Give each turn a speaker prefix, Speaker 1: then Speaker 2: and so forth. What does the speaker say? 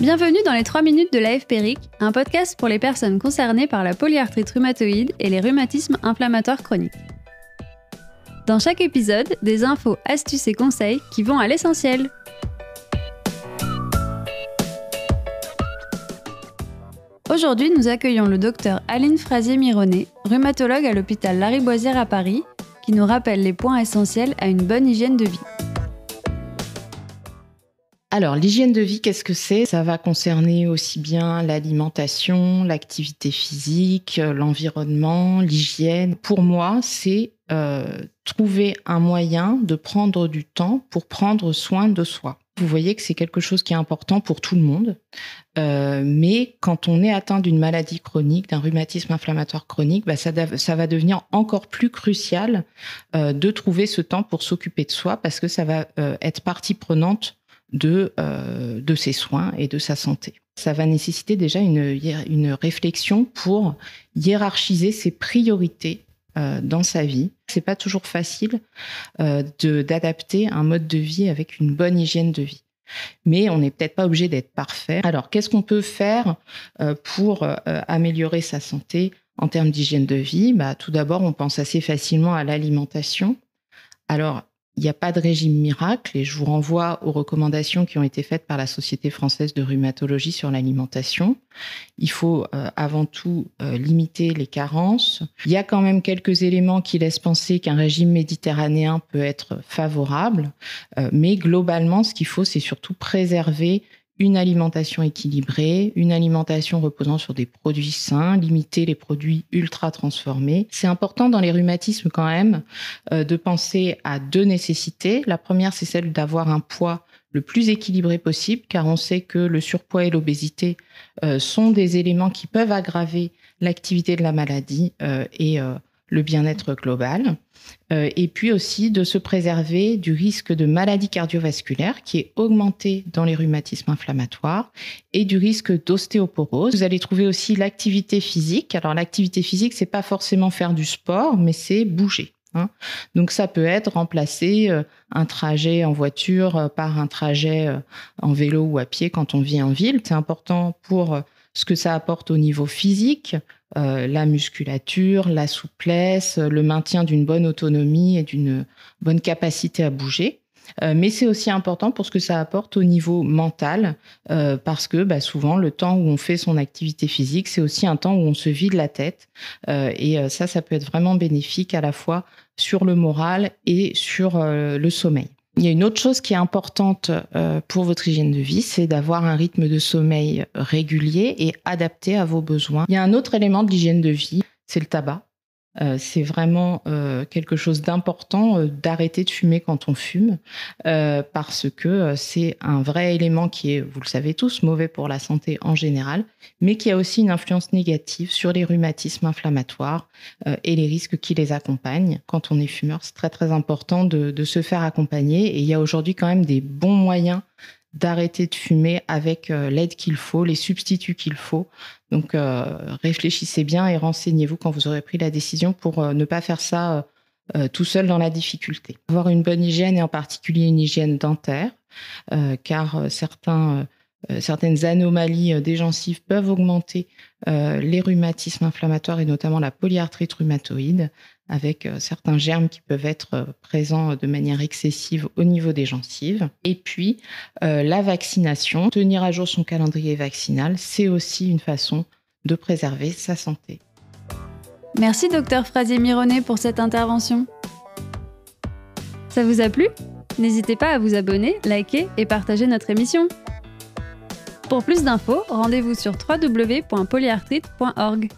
Speaker 1: Bienvenue dans les 3 minutes de l'AFPRIC, un podcast pour les personnes concernées par la polyarthrite rhumatoïde et les rhumatismes inflammatoires chroniques. Dans chaque épisode, des infos, astuces et conseils qui vont à l'essentiel. Aujourd'hui, nous accueillons le docteur Aline Frazier-Mironnet, rhumatologue à l'hôpital Lariboisière à Paris, qui nous rappelle les points essentiels à une bonne hygiène de vie.
Speaker 2: Alors, l'hygiène de vie, qu'est-ce que c'est ? Ça va concerner aussi bien l'alimentation, l'activité physique, l'environnement, l'hygiène. Pour moi, c'est trouver un moyen de prendre du temps pour prendre soin de soi. Vous voyez que c'est quelque chose qui est important pour tout le monde. Mais quand on est atteint d'une maladie chronique, d'un rhumatisme inflammatoire chronique, ça va devenir encore plus crucial de trouver ce temps pour s'occuper de soi parce que ça va être partie prenante de ses soins et de sa santé. Ça va nécessiter déjà une réflexion pour hiérarchiser ses priorités dans sa vie. C'est pas toujours facile d'adapter un mode de vie avec une bonne hygiène de vie. Mais on n'est peut-être pas obligé d'être parfait. Alors, qu'est-ce qu'on peut faire pour améliorer sa santé en termes d'hygiène de vie ? Tout d'abord, on pense assez facilement à l'alimentation. Alors, il n'y a pas de régime miracle et je vous renvoie aux recommandations qui ont été faites par la Société française de rhumatologie sur l'alimentation. Il faut avant tout limiter les carences. Il y a quand même quelques éléments qui laissent penser qu'un régime méditerranéen peut être favorable, mais globalement, ce qu'il faut, c'est surtout préserver une alimentation équilibrée, une alimentation reposant sur des produits sains, limiter les produits ultra transformés. C'est important dans les rhumatismes quand même de penser à deux nécessités. La première, c'est celle d'avoir un poids le plus équilibré possible, car on sait que le surpoids et l'obésité sont des éléments qui peuvent aggraver l'activité de la maladie et le bien-être global. Et puis aussi de se préserver du risque de maladie cardiovasculaire qui est augmenté dans les rhumatismes inflammatoires et du risque d'ostéoporose. Vous allez trouver aussi l'activité physique. Alors l'activité physique, c'est pas forcément faire du sport, mais c'est bouger. Donc ça peut être remplacer un trajet en voiture par un trajet en vélo ou à pied quand on vit en ville. C'est important pour ce que ça apporte au niveau physique, la musculature, la souplesse, le maintien d'une bonne autonomie et d'une bonne capacité à bouger. Mais c'est aussi important pour ce que ça apporte au niveau mental, parce que souvent, le temps où on fait son activité physique, c'est aussi un temps où on se vide la tête. Et ça peut être vraiment bénéfique à la fois sur le moral et sur le sommeil. Il y a une autre chose qui est importante pour votre hygiène de vie, c'est d'avoir un rythme de sommeil régulier et adapté à vos besoins. Il y a un autre élément de l'hygiène de vie, c'est le tabac. C'est vraiment quelque chose d'important d'arrêter de fumer quand on fume parce que c'est un vrai élément qui est, vous le savez tous, mauvais pour la santé en général, mais qui a aussi une influence négative sur les rhumatismes inflammatoires et les risques qui les accompagnent. Quand on est fumeur, c'est très très important de se faire accompagner et il y a aujourd'hui quand même des bons moyens d'arrêter de fumer avec l'aide qu'il faut, les substituts qu'il faut. Donc, réfléchissez bien et renseignez-vous quand vous aurez pris la décision pour ne pas faire ça tout seul dans la difficulté. Avoir une bonne hygiène et en particulier une hygiène dentaire, car certaines anomalies des gencives peuvent augmenter les rhumatismes inflammatoires et notamment la polyarthrite rhumatoïde avec certains germes qui peuvent être présents de manière excessive au niveau des gencives. Et puis, la vaccination, tenir à jour son calendrier vaccinal, c'est aussi une façon de préserver sa santé.
Speaker 1: Merci Dr Frazier-Mironnet pour cette intervention. Ça vous a plu ? N'hésitez pas à vous abonner, liker et partager notre émission. Pour plus d'infos, rendez-vous sur www.polyarthrite.org.